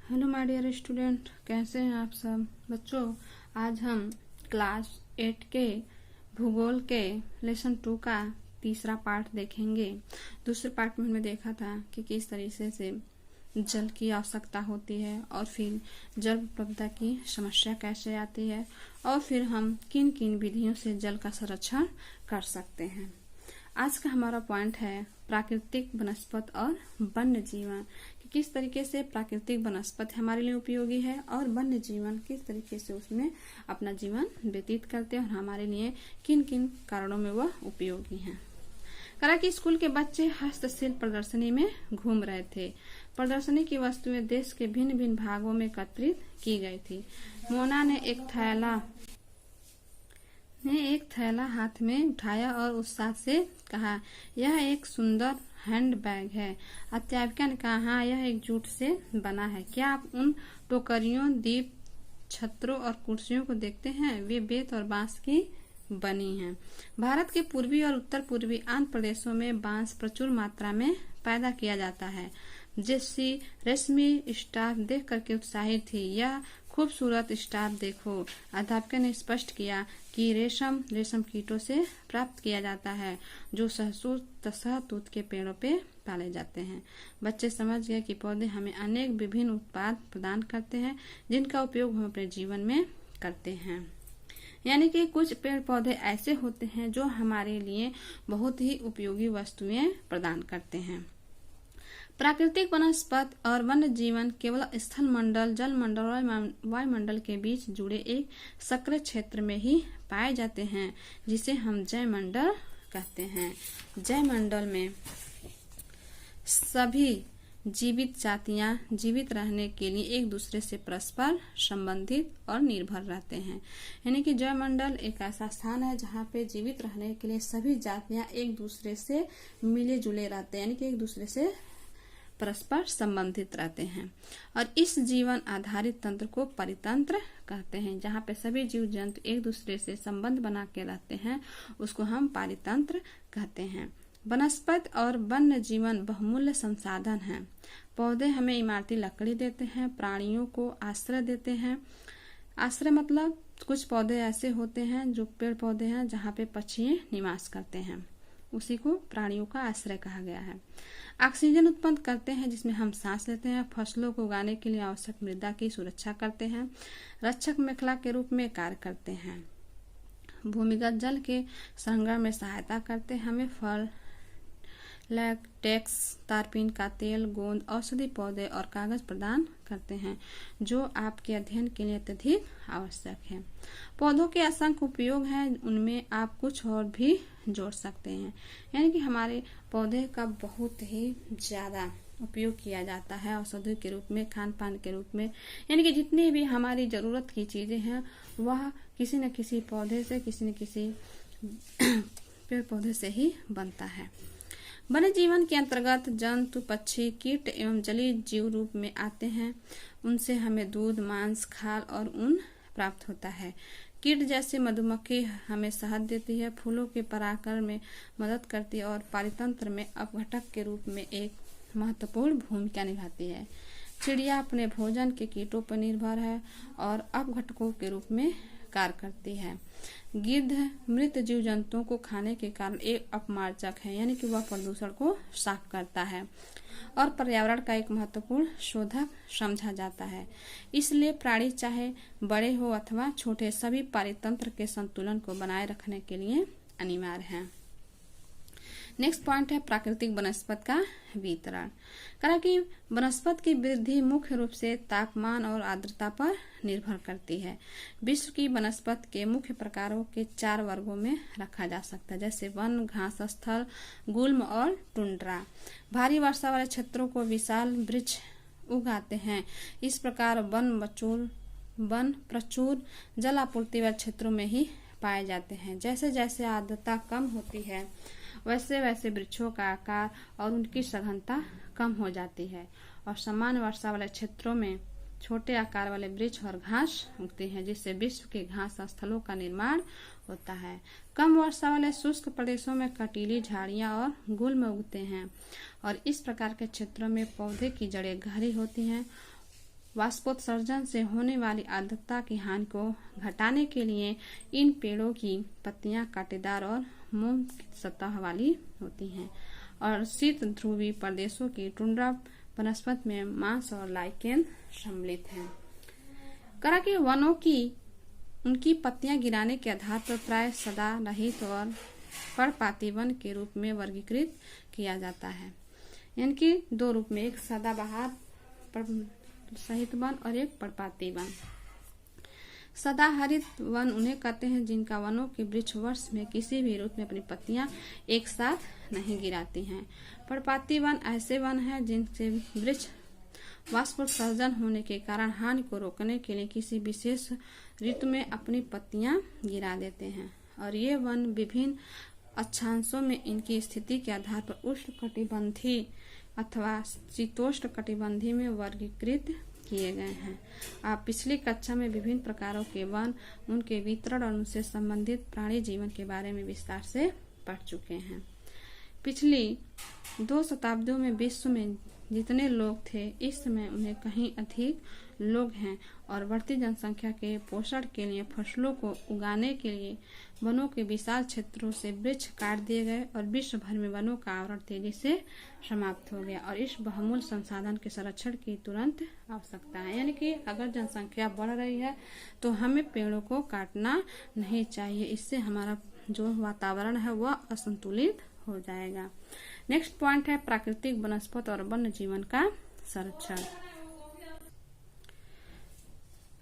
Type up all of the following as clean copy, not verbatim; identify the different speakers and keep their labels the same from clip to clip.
Speaker 1: Hello my dear student, कैसे हैं आप सब बच्चों। आज हम क्लास 8 के भूगोल के लेसन 2 का तीसरा पार्ट देखेंगे। दूसरे पार्ट में हमने देखा था कि किस तरीके से जल की आवश्यकता होती है और फिर जल उपलब्धता की समस्या कैसे आती है और फिर हम किन किन विधियों से जल का संरक्षण कर सकते हैं। आज का हमारा पॉइंट है प्राकृतिक वनस्पति और वन्य जीवन, कि किस तरीके से प्राकृतिक वनस्पति हमारे लिए उपयोगी है और वन्य जीवन किस तरीके से उसमें अपना जीवन व्यतीत करते हैं और हमारे लिए किन किन कारणों में वह उपयोगी हैं। करा कि स्कूल के बच्चे हस्तशिल्प प्रदर्शनी में घूम रहे थे। प्रदर्शनी की वस्तुएं देश के भिन्न भिन्न भागों में एकत्रित की गई थी। मोना ने एक थैला हाथ में उठाया और उत्साह से कहा, यह एक सुंदर हैंड बैग है। अध्यापिका ने कहा, हाँ, यह एक जूट से बना है। क्या आप उन टोकरियों, दीप, छत्रों और कुर्सियों को देखते हैं? वे बेत और बांस की बनी हैं। भारत के पूर्वी और उत्तर पूर्वी आंध्र प्रदेशों में बांस प्रचुर मात्रा में पैदा किया जाता है। जैसी रेशमी स्टाफ देख करके उत्साहित थी। यह खूबसूरत स्टाफ देखो। अध्यापिका ने स्पष्ट किया कि रेशम कीटों से प्राप्त किया जाता है, जो शहतूत के पेड़ों पे पाले जाते हैं। बच्चे समझ गए कि पौधे हमें अनेक विभिन्न उत्पाद प्रदान करते हैं, जिनका उपयोग हम अपने जीवन में करते हैं। यानी कि कुछ पेड़ पौधे ऐसे होते हैं जो हमारे लिए बहुत ही उपयोगी वस्तुएं प्रदान करते हैं। प्राकृतिक वनस्पति और वन्य जीवन केवल स्थल मंडल, जल मंडल और वायुमंडल के बीच जुड़े एक सक्रिय क्षेत्र में ही पाए जाते हैं, जिसे हम जैवमंडल कहते हैं। जैवमंडल में सभी जीवित जातियां जीवित रहने के लिए एक दूसरे से परस्पर संबंधित और निर्भर रहते हैं। यानी कि जैवमंडल एक ऐसा स्थान है जहाँ पे जीवित रहने के लिए सभी जातियां एक दूसरे से मिले जुले रहते हैं, यानी कि एक दूसरे से परस्पर संबंधित रहते हैं। और इस जीवन आधारित तंत्र को परितंत्र कहते हैं। जहाँ पे सभी जीव जंतु एक दूसरे से संबंध बना के रहते हैं, उसको हम परितंत्र कहते हैं। वनस्पति और वन्य जीवन बहुमूल्य संसाधन हैं। पौधे हमें इमारती लकड़ी देते हैं, प्राणियों को आश्रय देते हैं। आश्रय मतलब कुछ पौधे ऐसे होते हैं जो पेड़ पौधे हैं जहाँ पे पक्षी निवास करते हैं, उसी को प्राणियों का आश्रय कहा गया है। ऑक्सीजन उत्पन्न करते हैं जिसमें हम सांस लेते हैं। फसलों को उगाने के लिए आवश्यक मृदा की सुरक्षा करते हैं। रक्षक मेखला के रूप में कार्य करते हैं। भूमिगत जल के संग्रहण में सहायता करते हैं। हमें फल, लैटेक्स, तारपीन का तेल, गोंद, औषधि पौधे और कागज प्रदान करते हैं, जो आपके अध्ययन के लिए अत्यधिक आवश्यक है। पौधों के असंख्य उपयोग हैं, उनमें आप कुछ और भी जोड़ सकते हैं। यानी कि हमारे पौधे का बहुत ही ज्यादा उपयोग किया जाता है औषधि के रूप में, खान पान के रूप में। यानी कि जितनी भी हमारी जरूरत की चीजें हैं वह किसी न किसी पौधे से, किसी न किसी पेड़ पौधे से ही बनता है। वन्य जीवन के अंतर्गत जंतु, पक्षी, कीट एवं जलीय जीव रूप में आते हैं। उनसे हमें दूध, मांस, खाल और ऊन प्राप्त होता है। कीट जैसे मधुमक्खी हमें शहद देती है, फूलों के परागण में मदद करती है और पारितंत्र में अपघटक के रूप में एक महत्वपूर्ण भूमिका निभाती है। चिड़िया अपने भोजन के कीटों पर निर्भर है और अपघटकों के रूप में कार्य करती है। गिद्ध मृत जीव जंतुओं को खाने के कारण एक अपमार्जक है, यानी कि वह प्रदूषण को साफ करता है और पर्यावरण का एक महत्वपूर्ण शोधक समझा जाता है। इसलिए प्राणी चाहे बड़े हो अथवा छोटे, सभी पारितंत्र के संतुलन को बनाए रखने के लिए अनिवार्य है। नेक्स्ट पॉइंट है प्राकृतिक वनस्पति का वितरण। कहा कि वनस्पति की वृद्धि मुख्य रूप से तापमान और आर्द्रता पर निर्भर करती है। विश्व की वनस्पति के मुख्य प्रकारों के 4 वर्गों में रखा जा सकता है, जैसे वन, घास स्थल, गुल्म और टुंड्रा। भारी वर्षा वाले क्षेत्रों को विशाल वृक्ष उगाते हैं। इस प्रकार वन प्रचुर जल आपूर्ति वाले क्षेत्रों में ही पाए जाते हैं। जैसे जैसे आर्द्रता कम होती है वैसे वैसे वृक्षों का आकार और उनकी सघनता कम हो जाती है और समान वर्षा वाले क्षेत्रों में छोटे आकार वाले वृक्ष और घास उगते हैं, जिससे विश्व के घास स्थलों का निर्माण होता है। कम वर्षा वाले शुष्क प्रदेशों में कटीली झाड़ियां और गुल्म उगते हैं और इस प्रकार के क्षेत्रों में पौधे की जड़ें गहरी होती हैं। वाष्पोत्सर्जन से होने वाली आर्द्रता की हानि को घटाने के लिए इन पेड़ों की पत्तियां कांटेदार और मोम की सतह वाली होती हैं और शीत ध्रुवीय प्रदेशों की टुंड्रा वनस्पति में मांस और लाइकेन सम्मिलित हैं। करा के वनों की उनकी पत्तियां गिराने के आधार पर प्राय सदा रहित और पर्णपाती वन के रूप में वर्गीकृत किया जाता है। यानी कि दो रूप में, एक सदाबहार सहित वन और एक पर्णपाती वन। सदाहरित वन उन्हें कहते हैं जिनका वनों के वृक्ष वर्ष में किसी भी ऋतु में अपनी पत्तियां एक साथ नहीं गिराती हैं। पर्णपाती वन ऐसे वन हैं जिनसे वृक्ष वाष्पोत्सर्जन होने के कारण हानि को रोकने के लिए किसी विशेष ऋतु में अपनी पत्तियां गिरा देते हैं और ये वन विभिन्न अक्षांशों में इनकी स्थिति के आधार पर उष्णकटिबंधीय अथवा शीतोष्णकटिबंधीय में वर्गीकृत किए गए हैं। आप पिछली कक्षा में विभिन्न प्रकारों के वन, उनके वितरण और उनसे संबंधित प्राणी जीवन के बारे में विस्तार से पढ़ चुके हैं। पिछली 2 शताब्दियों में विश्व में जितने लोग थे इस समय उन्हें कहीं अधिक लोग हैं और बढ़ती जनसंख्या के पोषण के लिए फसलों को उगाने के लिए वनों के विशाल क्षेत्रों से वृक्ष काट दिए गए और विश्व भर में वनों का आवरण तेजी से समाप्त हो गया और इस बहुमूल्य संसाधन के संरक्षण की तुरंत आवश्यकता है। यानी कि अगर जनसंख्या बढ़ रही है तो हमें पेड़ों को काटना नहीं चाहिए, इससे हमारा जो वातावरण है वह असंतुलित हो जाएगा। नेक्स्ट पॉइंट है प्राकृतिक वनस्पति और वन्य जीवन का संरक्षण।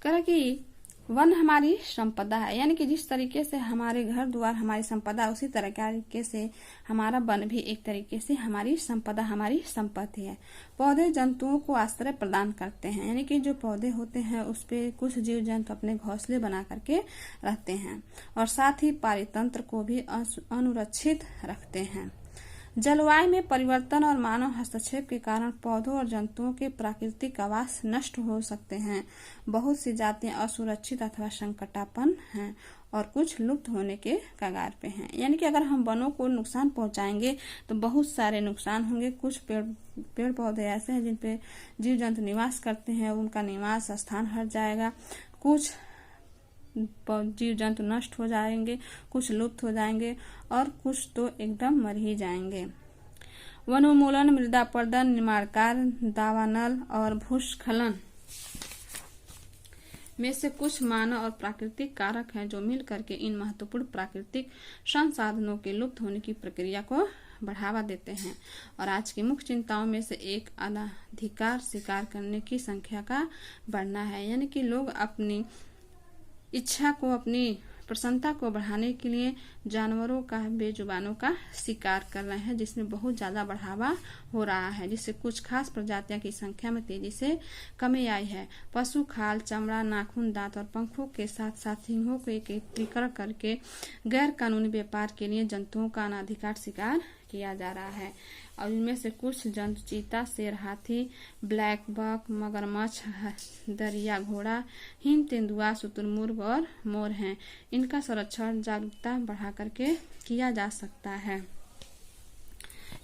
Speaker 1: करें कि वन हमारी संपदा है, यानी कि जिस तरीके से हमारे घर द्वार हमारी संपदा उसी तरीके से हमारा वन भी एक तरीके से हमारी संपदा, हमारी संपत्ति है। पौधे जंतुओं को आश्रय प्रदान करते हैं, यानी कि जो पौधे होते हैं उस पे कुछ जीव जंतु अपने घोंसले बना करके रहते हैं और साथ ही पारितंत्र को भी अनुरक्षित रखते हैं। जलवायु में परिवर्तन और मानव हस्तक्षेप के कारण पौधों और जंतुओं के प्राकृतिक आवास नष्ट हो सकते हैं। बहुत सी जातियां असुरक्षित अथवा संकटापन्न हैं और कुछ लुप्त होने के कगार पे हैं। यानी कि अगर हम वनों को नुकसान पहुंचाएंगे तो बहुत सारे नुकसान होंगे। कुछ पेड़ पौधे ऐसे हैं जिन पे जीव जंतु निवास करते हैं, उनका निवास स्थान हट जाएगा। कुछ जीव जंतु नष्ट हो जाएंगे, कुछ लुप्त हो जाएंगे और कुछ तो एकदम मर ही जाएंगे। वनोन्मूलन, मृदा अपरदन, निर्माण कार्य, दावानल और भूस्खलन में से कुछ मानव और प्राकृतिक कारक हैं जो मिल करके इन महत्वपूर्ण प्राकृतिक संसाधनों के लुप्त होने की प्रक्रिया को बढ़ावा देते हैं। और आज की मुख्य चिंताओं में से एक अनाधिकार शिकार करने की संख्या का बढ़ना है। यानी कि लोग अपनी इच्छा को, अपनी प्रसन्नता को बढ़ाने के लिए जानवरों का, बेजुबानों का शिकार कर रहे हैं, जिसमें बहुत ज्यादा बढ़ावा हो रहा है, जिससे कुछ खास प्रजातियों की संख्या में तेजी से कमी आई है। पशु खाल, चमड़ा, नाखून, दांत और पंखों के साथ साथ सिंहों को एकत्रीकरण करके गैर कानूनी व्यापार के लिए जंतुओं का अनाधिकार शिकार किया जा रहा है। और इनमें से कुछ जंतु चीता, शेर, हाथी, ब्लैक बक, मगरमच्छ, दरिया घोड़ा, हिम तेंदुआ, शुतुरमुर्ग और मोर हैं। इनका संरक्षण जागरूकता बढ़ा करके किया जा सकता है।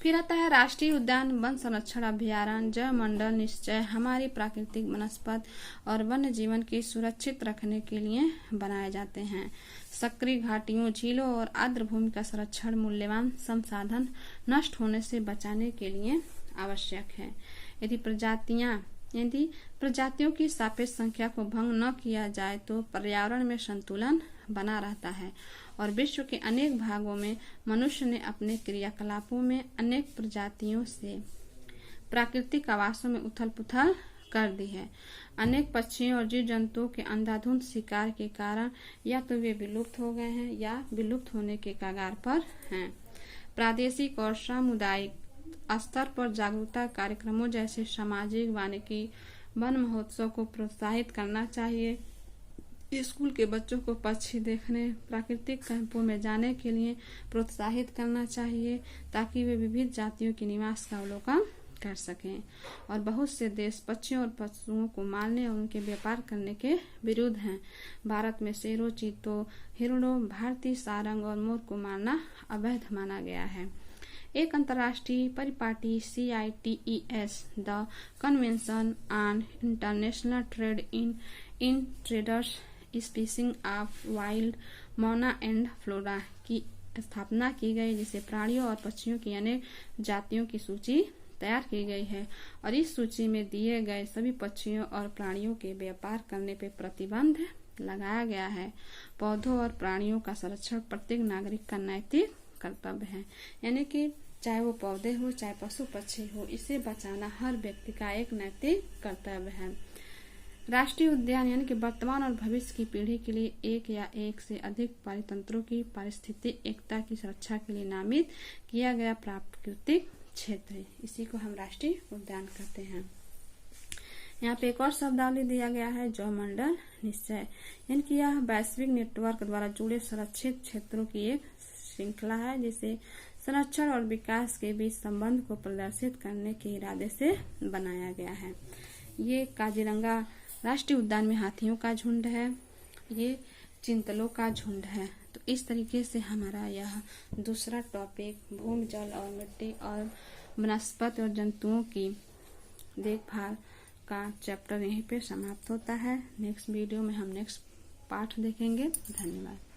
Speaker 1: फिर आता है राष्ट्रीय उद्यान, वन संरक्षण अभ्यारण्य, जैव मंडल निश्चय हमारी प्राकृतिक वनस्पति और वन्य जीवन की सुरक्षित रखने के लिए बनाए जाते हैं। सक्रिय घाटियों, झीलों और आर्द्र भूमि का संरक्षण मूल्यवान संसाधन नष्ट होने से बचाने के लिए आवश्यक है। यदि प्रजातियों की सापेक्ष संख्या को भंग न किया जाए तो पर्यावरण में संतुलन बना रहता है और विश्व के अनेक भागों में मनुष्य ने अपने क्रियाकलापों में अनेक प्रजातियों से प्राकृतिक आवासों में उथल पुथल कर दी है। अनेक पक्षियों और जीव जंतुओं के अंधाधुंध शिकार के कारण या तो वे विलुप्त हो गए हैं या विलुप्त होने के कगार पर हैं। प्रादेशिक और सामुदायिक स्तर पर जागरूकता कार्यक्रमों जैसे सामाजिक वानिकी वन महोत्सव को प्रोत्साहित करना चाहिए। स्कूल के बच्चों को पक्षी देखने, प्राकृतिक कैंपों में जाने के लिए प्रोत्साहित करना चाहिए ताकि वे विविध जातियों के निवास का अवलोकन कर सकें। और बहुत से देश पक्षियों और पशुओं को मारने और उनके व्यापार करने के विरुद्ध हैं। भारत में शेरों, चीतों, हिरणों, भारतीय सारंग और मोर को मारना अवैध माना गया है। एक अंतर्राष्ट्रीय परिपाटी CITES, the convention on international trade in traders species of wild मौना एंड फ्लोरा की स्थापना की गई, जिसे प्राणियों और पक्षियों की अनेक जातियों की सूची तैयार की गई है और इस सूची में दिए गए सभी पक्षियों और प्राणियों के व्यापार करने पर प्रतिबंध लगाया गया है। पौधों और प्राणियों का संरक्षण प्रत्येक नागरिक का नैतिक कर्तव्य है, यानी कि चाहे वो पौधे हो चाहे पशु पक्षी हो, इसे बचाना हर व्यक्ति का एक नैतिक कर्तव्य है। राष्ट्रीय उद्यान यानी कि वर्तमान और भविष्य की पीढ़ी के लिए एक या एक से अधिक पारितंत्रों की पारिस्थितिक एकता की सुरक्षा के लिए नामित किया गया प्राकृतिक क्षेत्र है, इसी को हम राष्ट्रीय उद्यान कहते हैं। यहाँ पे एक और शब्दावली दिया गया है, जैवमंडल निश्चय, यानी कि यह वैश्विक नेटवर्क द्वारा जुड़े संरक्षित क्षेत्रों की एक श्रृंखला है, जिसे संरक्षण और विकास के बीच संबंध को प्रदर्शित करने के इरादे से बनाया गया है। ये काजीरंगा राष्ट्रीय उद्यान में हाथियों का झुंड है, ये चिंतलों का झुंड है। तो इस तरीके से हमारा यह दूसरा टॉपिक भूमि, जल और मिट्टी और वनस्पति और जंतुओं की देखभाल का चैप्टर यहीं पे समाप्त होता है। नेक्स्ट वीडियो में हम नेक्स्ट पार्ट देखेंगे। धन्यवाद।